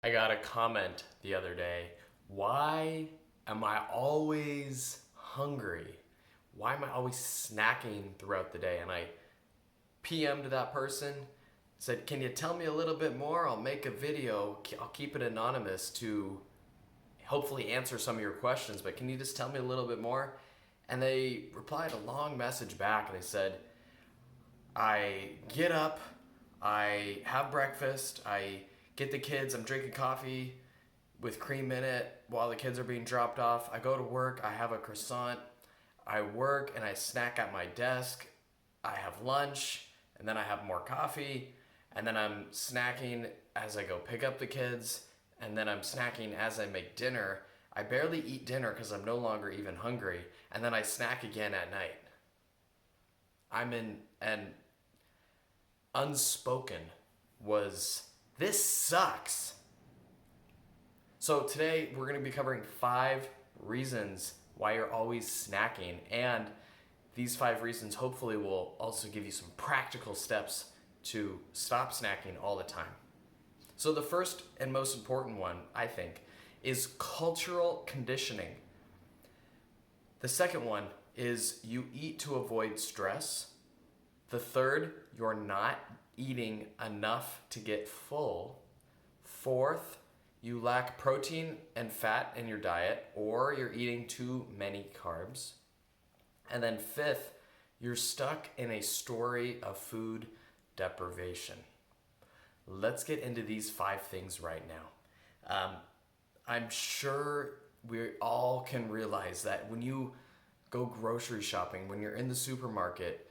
I got a comment the other day. Why am I always hungry? Why am I always snacking throughout the day? And I PM'd that person, said, "Can you tell me a little bit more? I'll make a video. I'll keep it anonymous to hopefully answer some of your questions, but can you just tell me a little bit more?" And they replied a long message back and they said, "I get up, I have breakfast, I get the kids, I'm drinking coffee with cream in it while the kids are being dropped off. I go to work, I have a croissant, I work and I snack at my desk, I have lunch, and then I have more coffee, and then I'm snacking as I go pick up the kids, and then I'm snacking as I make dinner. I barely eat dinner because I'm no longer even hungry, and then I snack again at night." I'm in, and unspoken was, "This sucks." So today we're going to be covering 5 reasons why you're always snacking, and these 5 reasons hopefully will also give you some practical steps to stop snacking all the time. So the first and most important one, I think, is cultural conditioning. The second one is you eat to avoid stress. The third, you're not eating enough to get full. Fourth, you lack protein and fat in your diet, or you're eating too many carbs. And then fifth, you're stuck in a story of food deprivation. Let's get into these 5 things right now. I'm sure we all can realize that when you go grocery shopping, when you're in the supermarket,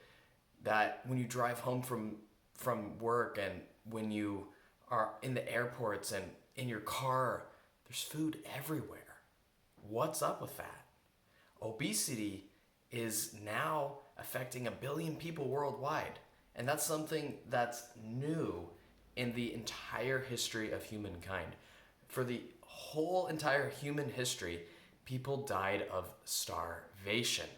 that when you drive home from work, and when you are in the airports and in your car, there's food everywhere. What's up with that? Obesity is now affecting 1 billion people worldwide, and that's something that's new in the entire history of humankind. For the whole entire human history, people died of starvation.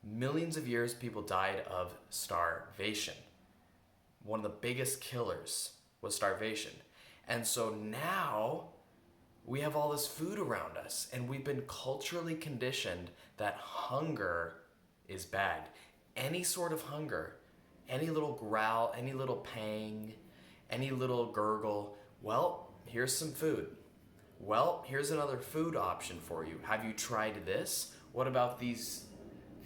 Millions of years, people died of starvation. One of the biggest killers was starvation. And so now we have all this food around us, and we've been culturally conditioned that hunger is bad. Any sort of hunger, any little growl, any little pang, any little gurgle, well, here's some food. Well, here's another food option for you. Have you tried this? What about these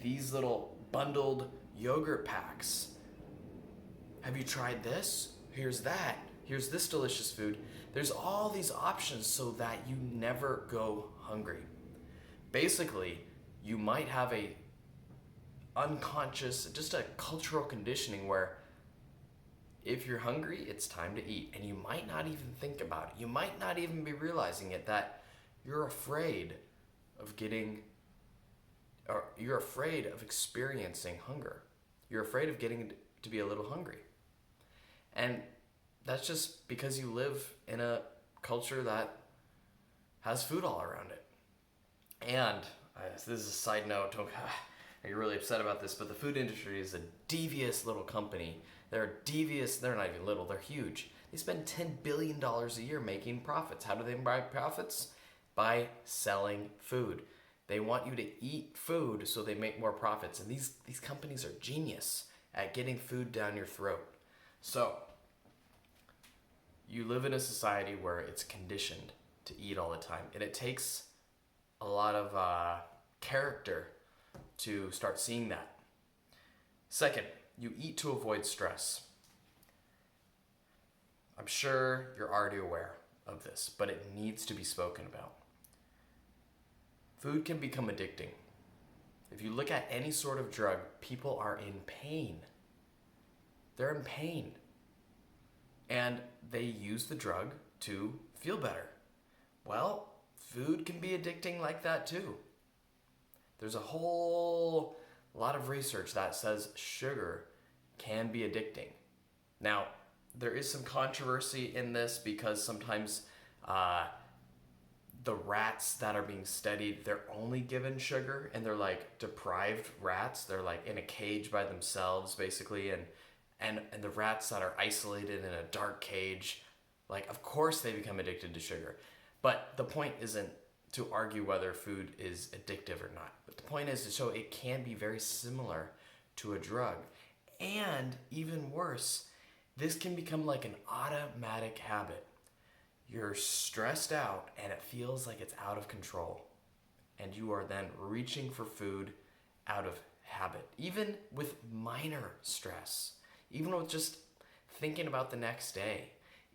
little bundled yogurt packs? Have you tried this? Here's that. Here's this delicious food. There's all these options so that you never go hungry. Basically, you might have a unconscious, just a cultural conditioning where if you're hungry, it's time to eat. And you might not even think about it. You might not even be realizing it, that you're afraid of you're afraid of experiencing hunger. You're afraid of getting to be a little hungry. And that's just because you live in a culture that has food all around it. And this is a side note, I get really upset about this, but the food industry is a devious little company. They're not even little, they're huge. They spend $10 billion a year making profits. How do they make profits? By selling food. They want you to eat food so they make more profits. And these companies are genius at getting food down your throat. So, you live in a society where it's conditioned to eat all the time. And it takes a lot of character to start seeing that. Second, you eat to avoid stress. I'm sure you're already aware of this, but it needs to be spoken about. Food can become addicting. If you look at any sort of drug, people are in pain. They're in pain. And they use the drug to feel better. Well, food can be addicting like that too. There's a whole lot of research that says sugar can be addicting. Now, there is some controversy in this because sometimes the rats that are being studied, they're only given sugar, and they're like deprived rats. They're like in a cage by themselves, basically, and the rats that are isolated in a dark cage, Like, of course they become addicted to sugar. But the point isn't to argue whether food is addictive or not. But the point is to show it can be very similar to a drug. And even worse, this can become like an automatic habit. You're stressed out and it feels like it's out of control. And you are then reaching for food out of habit, even with minor stress, even with just thinking about the next day,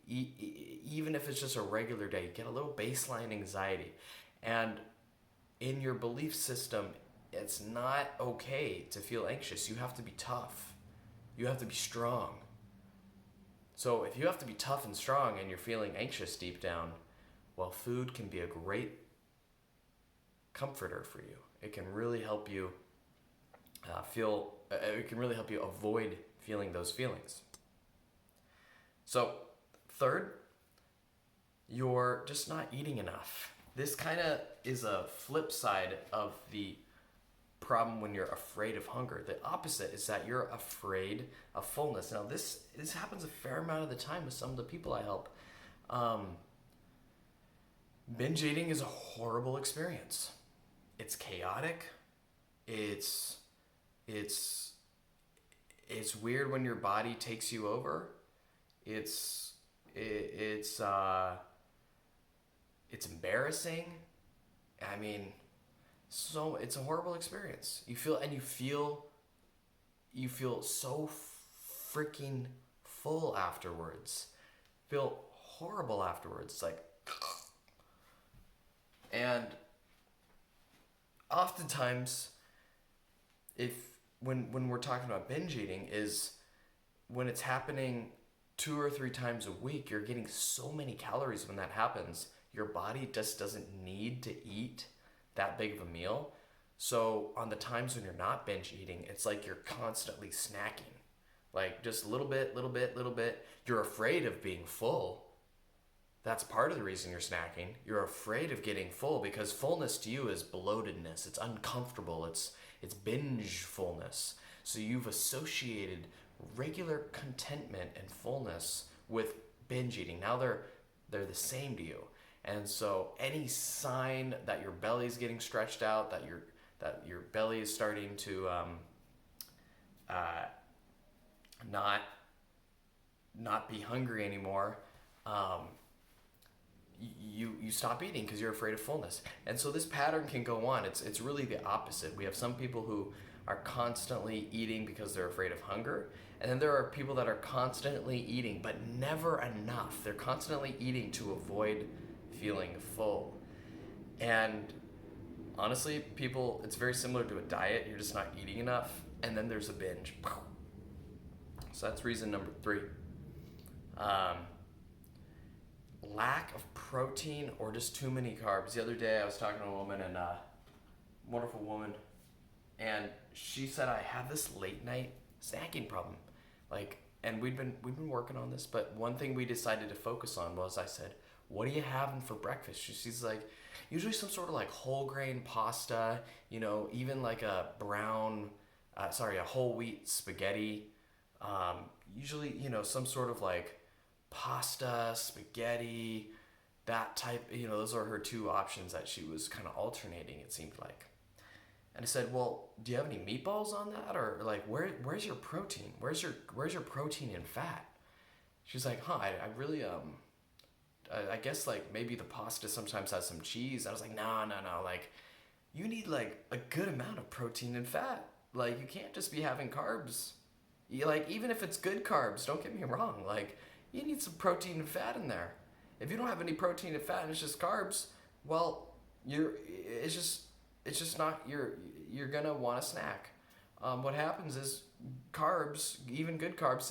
even if it's just a regular day, you get a little baseline anxiety. And in your belief system, it's not okay to feel anxious. You have to be tough. You have to be strong. So if you have to be tough and strong and you're feeling anxious deep down, well, food can be a great comforter for you. It can really help you it can really help you avoid feeling those feelings. So, third, you're just not eating enough. This kind of is a flip side of the problem when you're afraid of hunger. The opposite is that you're afraid of fullness. Now, this happens a fair amount of the time with some of the people I help. Binge eating is a horrible experience. It's chaotic. It's weird when your body takes you over. It's embarrassing. I mean, so it's a horrible experience. You feel so freaking full afterwards. Feel horrible afterwards. It's like, and oftentimes, when we're talking about binge eating, is when it's happening 2 or 3 times a week, you're getting so many calories when that happens. Your body just doesn't need to eat that big of a meal. So on the times when you're not binge eating, it's like you're constantly snacking. Like just little bit. You're afraid of being full. That's part of the reason you're snacking. You're afraid of getting full because fullness to you is bloatedness. It's uncomfortable. It's binge fullness. So you've associated regular contentment and fullness with binge eating. Now they're the same to you. And so any sign that your belly's getting stretched out, that your belly is starting to not be hungry anymore, you stop eating because you're afraid of fullness. And so this pattern can go on. It's really the opposite. We have some people who are constantly eating because they're afraid of hunger. And then there are people that are constantly eating, but never enough. They're constantly eating to avoid feeling full. And honestly, people, it's very similar to a diet. You're just not eating enough. And then there's a binge. So that's reason number 3. Lack of protein or just too many carbs. The other day I was talking to a woman, and wonderful woman, and she said, I have this late night snacking problem. And we've been working on this, but one thing we decided to focus on was, I said, what are you having for breakfast? She's like, usually some sort of like whole grain pasta, even like a whole wheat spaghetti. Usually, some sort of like pasta, spaghetti, that type, those are her 2 options that she was kind of alternating, it seemed like. And I said, well, do you have any meatballs on that? Or like, where's your protein? Where's your protein and fat? She's like, I really, I guess like maybe the pasta sometimes has some cheese. I was like, no, like you need like a good amount of protein and fat. Like you can't just be having carbs. Even if it's good carbs, don't get me wrong, like you need some protein and fat in there. If you don't have any protein and fat and it's just carbs, well, it's just not, you're gonna want a snack. What happens is carbs, even good carbs,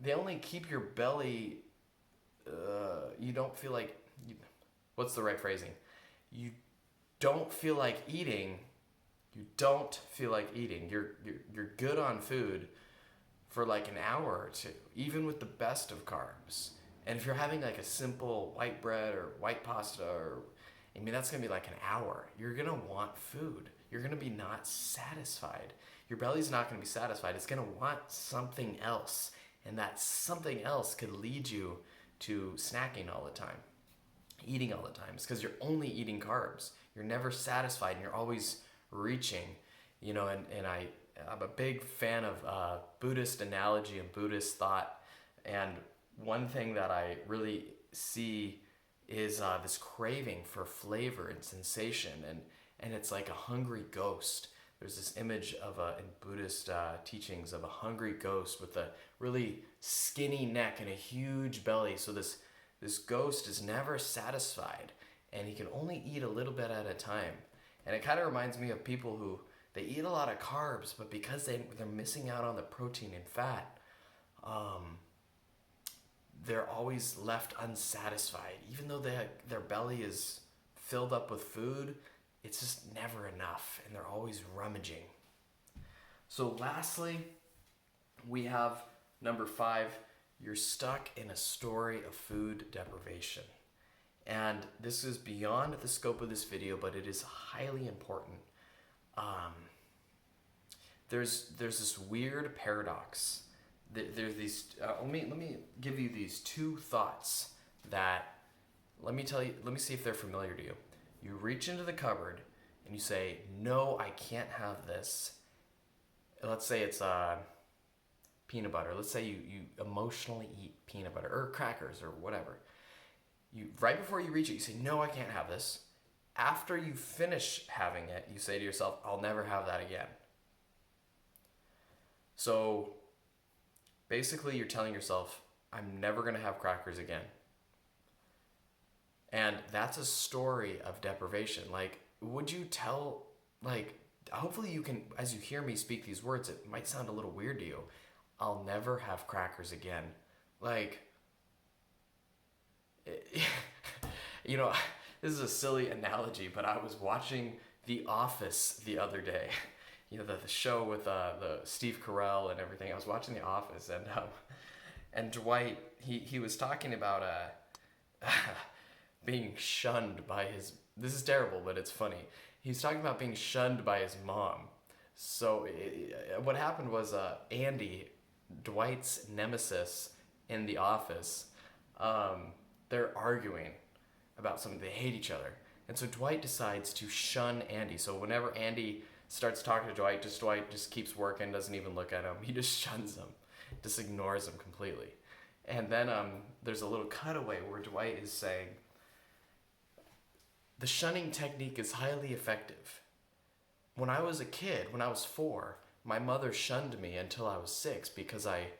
they only keep your belly, you don't feel like, what's the right phrasing? You don't feel like eating. You're good on food for like an hour or 2, even with the best of carbs. And if you're having like a simple white bread or white pasta, that's gonna be like an hour. You're gonna want food. You're gonna be not satisfied. Your belly's not gonna be satisfied. It's gonna want something else. And that something else could lead you to snacking all the time, eating all the time. It's because you're only eating carbs. You're never satisfied and you're always reaching, and I'm a big fan of Buddhist analogy and Buddhist thought. And one thing that I really see is this craving for flavor and sensation. And it's like a hungry ghost. There's this image of in Buddhist teachings of a hungry ghost with a really skinny neck and a huge belly. So this ghost is never satisfied, and he can only eat a little bit at a time. And it kind of reminds me of people who they eat a lot of carbs, but because they're missing out on the protein and fat, they're always left unsatisfied. Even though their belly is filled up with food, it's just never enough, and they're always rummaging. So lastly, we have number 5, you're stuck in a story of food deprivation. And this is beyond the scope of this video, but it is highly important. There's this weird paradox. There's these. Let me give you these 2 thoughts that. Let me see if they're familiar to you. You reach into the cupboard and you say, "No, I can't have this." Let's say it's peanut butter. Let's say you emotionally eat peanut butter or crackers or whatever. Right before you reach it, you say, "No, I can't have this." After you finish having it, you say to yourself, "I'll never have that again." So basically, you're telling yourself, "I'm never going to have crackers again." And that's a story of deprivation. Like, would you tell, hopefully you can, as you hear me speak these words, it might sound a little weird to you. I'll never have crackers again. This is a silly analogy, but I was watching The Office the other day. The show with the Steve Carell and everything. I was watching The Office, and Dwight, he was talking about being shunned by his. This is terrible, but it's funny. He's talking about being shunned by his mom. So what happened was Andy, Dwight's nemesis in The Office, they're arguing about something. They hate each other. And so Dwight decides to shun Andy. So whenever Andy starts talking to Dwight just keeps working, doesn't even look at him. He just shuns him, just ignores him completely. And then there's a little cutaway where Dwight is saying, "The shunning technique is highly effective. When I was a kid, when I was 4, my mother shunned me until I was 6 because I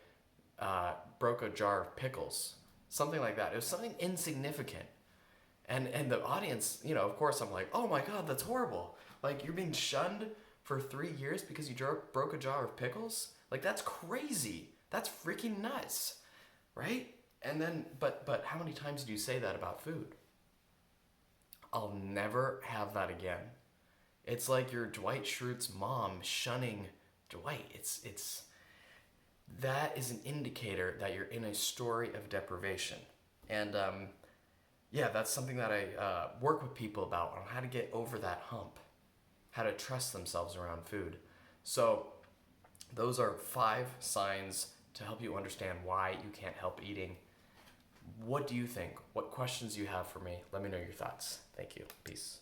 broke a jar of pickles." Something like that. It was something insignificant. And the audience, of course I'm like, "Oh my God, that's horrible. You're being shunned for 3 years because you broke a jar of pickles? That's crazy. That's freaking nuts." Right? And then, but how many times do you say that about food? I'll never have that again. It's like you're Dwight Schrute's mom shunning Dwight. That is an indicator that you're in a story of deprivation. And that's something that I work with people about, on how to get over that hump, how to trust themselves around food. So those are 5 signs to help you understand why you can't help eating. What do you think? What questions do you have for me? Let me know your thoughts. Thank you. Peace.